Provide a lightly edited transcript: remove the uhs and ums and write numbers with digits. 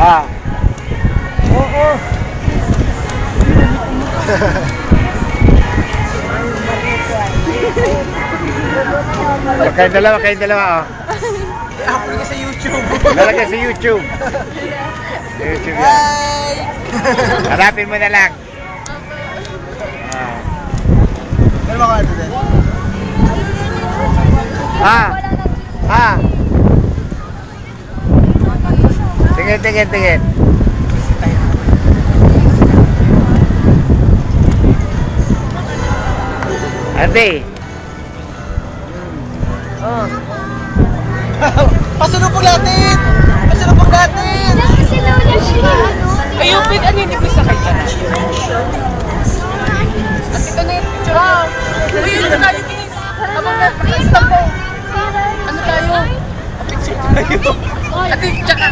Ah. Oo. Kayong dalawa, oh. I-upload ka sa YouTube. Lalagay sa YouTube. Sa YouTube yan. Bye! Hanapin mo na lang. Ah. Ano ba ka din? Ah. Ah. Tingin. Ante. Oh. Pasalubong natin! Ayun, pwede ano yung ibig sa kanya? At ito na yung picture. Ayun, ito tayo, please. Habang naka-stop po. Ano tayo? Picture tayo. At tsaka,